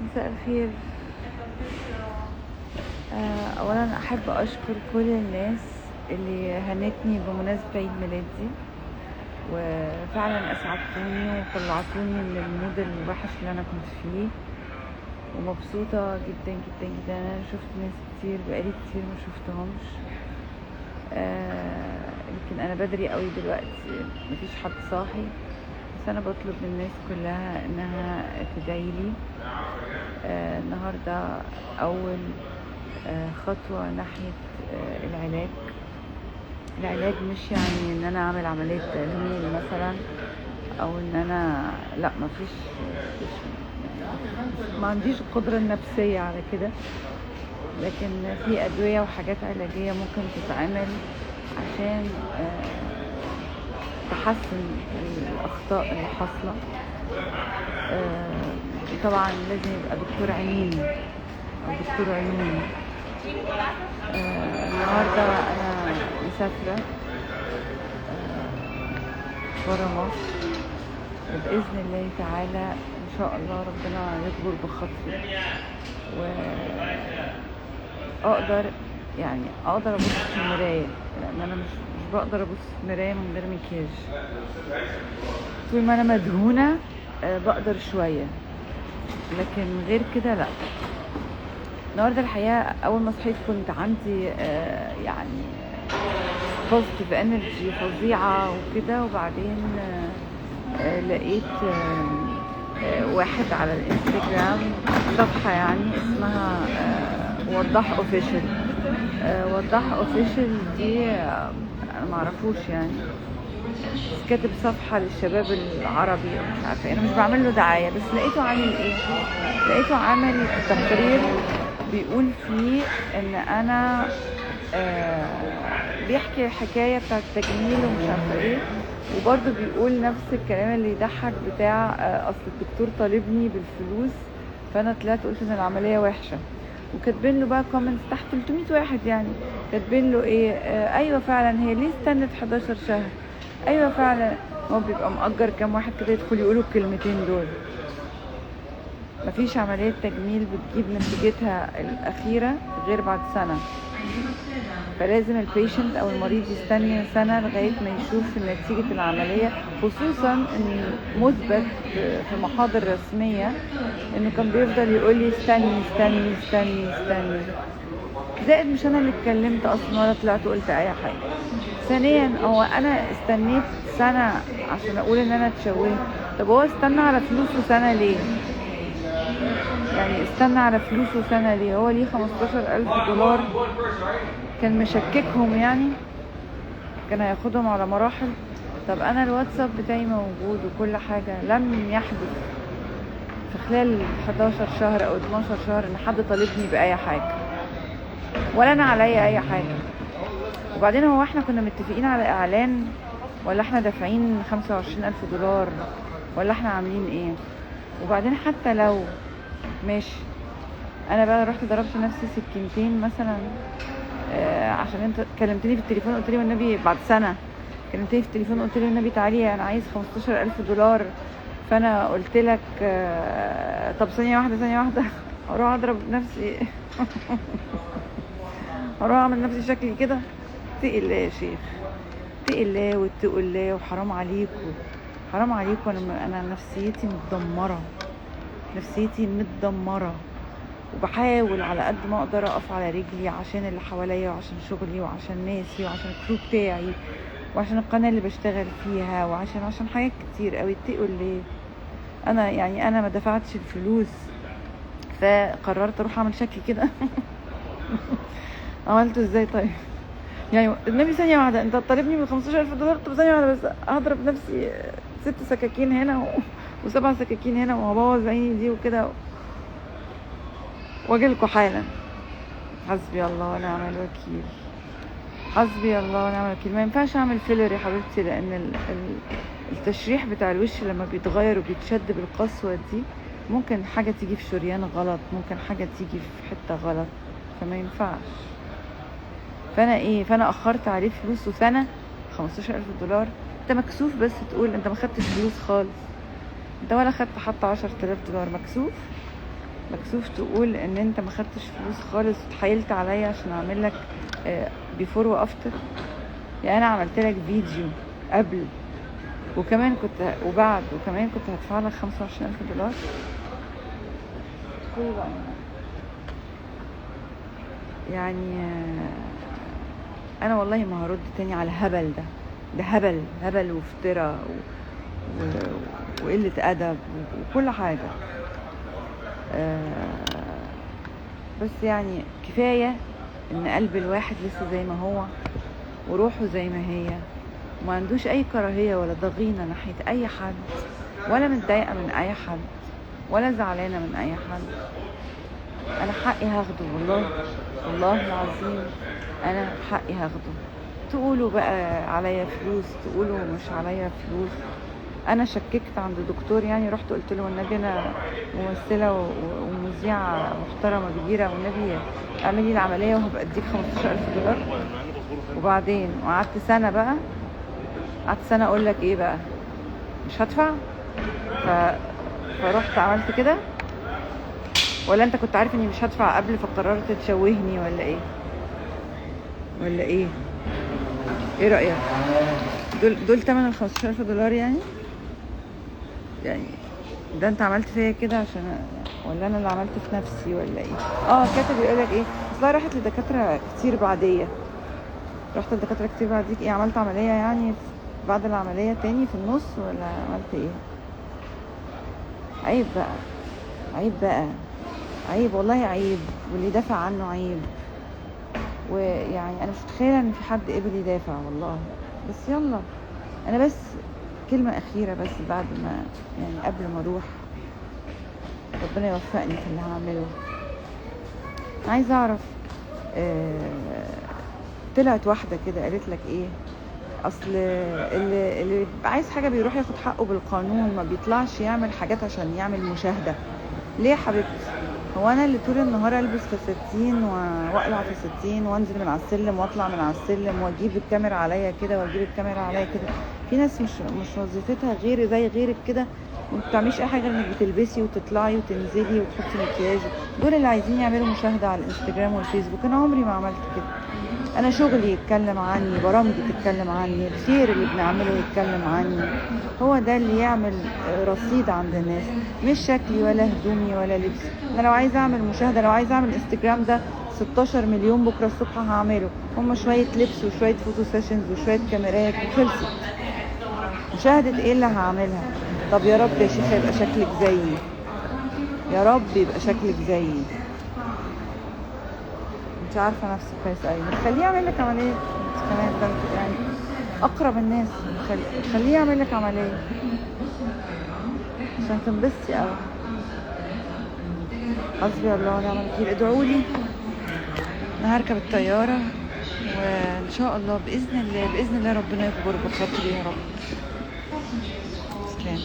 مساء الخير. اولا احب اشكر كل الناس اللي هنتني بمناسبة عيد ميلادي، وفعلا اسعدتوني وطلعتوني من المود الوحش اللي انا كنت فيه، ومبسوطة جدا جدا جدا. انا شفت ناس كتير بقالي كتير ما شفتهمش، يمكن انا بدري قوي دلوقتي، مفيش حد صاحي، بس انا بطلب من الناس كلها انها تدعيلي. النهاردة اول خطوة ناحية العلاج مش يعني ان انا اعمل عملية تجميل مثلا، او ان انا لا مفيش، ما عنديش القدرة النفسية على كده، لكن في ادوية وحاجات علاجية ممكن تتعمل عشان تحسن الاخطاء اللي حاصلة. طبعا لازم يبقى دكتور عينين او دكتور عيون. النهارده انا مسافره برا مصر، وباذن الله تعالى ان شاء الله ربنا يكبر بخاطري، واقدر ابص في المرايه، لان انا مش بقدر ابص في المرايه من غير مكياج. طول ما انا مدهونه بقدر شويه، لكن غير كده لا. النهارده الحقيقه اول ما صحيت كنت عندي يعني بوزيتيف انرجي فظيعه وكده، وبعدين لقيت واحد على الانستجرام، صفحه يعني اسمها وضح اوفيشال. وضح اوفيشال دي انا معرفوش يعني، بس كاتب صفحه للشباب العربي ومش عارفه، انا مش بعمل له دعايه، بس لقيته عامل ايه، لقيته عامل تقرير بيقول فيه ان انا بيحكي الحكايه بتاعت التجميل ومش عارفه ايه، وبرضه بيقول نفس الكلام اللي يضحك بتاع اصل الدكتور طالبني بالفلوس فانا طلعت قلت ان العمليه وحشه. وكاتبين له بقى كومنتس تحت 300 واحد يعني، كاتبين له ايه، ايوه فعلا هي ليه استنت 11 شهر، ايوه فعلا. هو بيبقى مأجر كام واحد كده يدخل يقولوا الكلمتين دول. مفيش عملية تجميل بتجيب نتيجتها الأخيرة غير بعد سنة، فلازم البيشنت أو المريض يستني سنة لغاية ما يشوف نتيجة العملية، خصوصا إن مثبت في محاضر رسمية إنه كان بيفضل يقول لي استني استني استني استني. زائد مش أنا اللي اتكلمت أصلا ولا طلعت قلت أي حاجة. ثانيا هو أنا استنيت سنة عشان أقول إن أنا اتشوهت، طب هو استنى على فلوسه سنة ليه؟ يعني استنى على فلوسه سنة ليه؟ هو ليه 15,000 دولار كان مشككهم يعني، كان هياخدهم على مراحل. طب انا الواتساب بتاعي موجود وكل حاجة، لم يحدث في خلال 11 شهر او 12 شهر ان حد طالبني بأي حاجة، ولا انا عليا اي حاجة. وبعدين هو احنا كنا متفقين على اعلان، ولا احنا دافعين 25,000 دولار، ولا احنا عاملين ايه؟ وبعدين حتى لو ماشي، انا بقى رحت ضربت نفسي سكينتين مثلا عشان انت كلمتني في التليفون قلت لي والنبي بعد سنه، كلمتني في التليفون قلت لي والنبي تعالي انا عايز 15,000 دولار، فانا قلت لك طب ثانيه واحده اروح اضرب نفسي اروح اعمل نفسي شكلي كده؟ اتقي الله يا شيخ، اتقي الله واتقوا الله، وحرام عليكم حرام عليكم. انا نفسيتي متدمره، وبحاول على قد ما اقدر اقف على رجلي عشان اللي حواليا وعشان شغلي وعشان ناسي وعشان الكرو بتاعي وعشان القناه اللي بشتغل فيها وعشان حاجات كتير قوي. اتقوا ليه. انا ما دفعتش الفلوس فقررت اروح اعمل شكلي كده عملته ازاي طيب؟ يعني النبي ثانيه واحده، انت طالبني ب 15,000 دولار، طب ثانيه واحده بس هضرب نفسي 6 سكاكين هنا و7 سكاكين هنا وهبوظ عيني دي وكده واجيلكوا حالا. حسبي الله ونعم الوكيل، حسبي الله ونعم الوكيل. ما ينفعش اعمل فيلر يا حبيبتي، لان التشريح بتاع الوش لما بيتغير وبيتشد بالقسوة دي ممكن حاجة تيجي في شريان غلط، ممكن حاجة تيجي في حتة غلط، فما ينفعش. فانا اخرت عليه فلوسه سنة. 15,000 دولار انت مكسوف بس تقول انت ما خدتش فلوس خالص، انت ولا خدت حتى 10,000 دولار، مكسوف مكسوف تقول ان انت ما خدتش فلوس خالص وتحايلت عليا عشان اعمل لك بيفور وافتر. يعني انا عملت لك فيديو قبل وكمان كنت وبعد وكمان كنت هدفع لك $25,000. كل بقى يعني انا والله ما هرد تاني على الهبل ده هبل هبل وافتراء وقلة ادب وكل حاجة. بس يعني كفاية ان قلب الواحد لسه زي ما هو وروحه زي ما هي، وما عندوش اي كراهية ولا ضغينة ناحية اي حد، ولا متضايقة من اي حد، ولا زعلانة من اي حد. انا حقي هاخده والله العظيم انا حقي هاخده. تقولوا بقى عليا فلوس، تقولوا مش عليا فلوس. انا شككت عند دكتور، يعني رحت قلت له والنبي انا ممثله ومذيعه محترمه كبيره، والنبي اعملي العمليه وهبقى اديك $15,000. وبعدين وقعدت سنه بقى، قعدت سنه اقول لك ايه بقى مش هدفع. فرحت عملت كده. ولا انت كنت عارف اني مش هدفع قبل فقررت تشوهني ولا ايه ايه رأيك؟ دول تمن $15,000 يعني ده انت عملت فيا كده عشان ولا انا اللي عملت في نفسي ولا ايه؟ كاتب يقولك ايه اصلا راحت لدكاترة كتير بعدية. رحت لدكاترة كتير بعديك ايه؟ عملت عملية يعني بعد العملية تاني في النص ولا عملت ايه؟ عيب بقى عيب والله عيب، واللي دافع عنه عيب. ويعني انا مش متخيله ان في حد قبل يدافع والله. بس يلا انا بس كلمه اخيره بس بعد ما يعني قبل ما اروح ربنا يوفقني في اللي هعمله. عايزه اعرف طلعت واحده كده قالت لك ايه؟ اصل اللي عايز حاجه بيروح ياخد حقه بالقانون، ما بيطلعش يعمل حاجات عشان يعمل مشاهده. ليه يا حبيبتي؟ هو انا اللي طول النهار البس فساتين واقلع فساتين وانزل من على السلم واطلع من على السلم واجيب الكاميرا عليا كده واجيب الكاميرا عليا كده؟ في ناس مش وظيفتها غير زي غيرك كده، وما بتعمليش اي حاجه انك بتلبسي وتطلعي وتنزلي وتحطي مكياج. دول اللي عايزين يعملوا مشاهده على الانستجرام والفيسبوك. انا عمري ما عملت كده. انا شغلي يتكلم عني، برامجي تتكلم عني، الخير اللي بنعمله يتكلم عني. هو ده اللي يعمل رصيد عند الناس، مش شكلي ولا هدومي ولا لبسي. انا لو عايزه اعمل مشاهده، لو عايزه اعمل انستجرام ده 16 مليون بكره الصبح هعمله. هم شويه لبس وشويه فوتو سيشنز وشويه كاميرات وخلصت. مشاهده ايه اللي هعملها؟ طب يا رب يا شيخه يبقى شكلك زيي، يا رب يبقى شكلك زيي. انت عارفه نفسك كويس قوي. خليه يعمل لك عمليه كمان، ده يعني اقرب الناس. خليه يعمل لك عمليه عشان تنبسطي قوي. حسبي الله ونعم الوكيل. ادعوا لي. انا هركب الطياره وان شاء الله باذن الله ربنا يكبر بخاطري يا رب. سلام.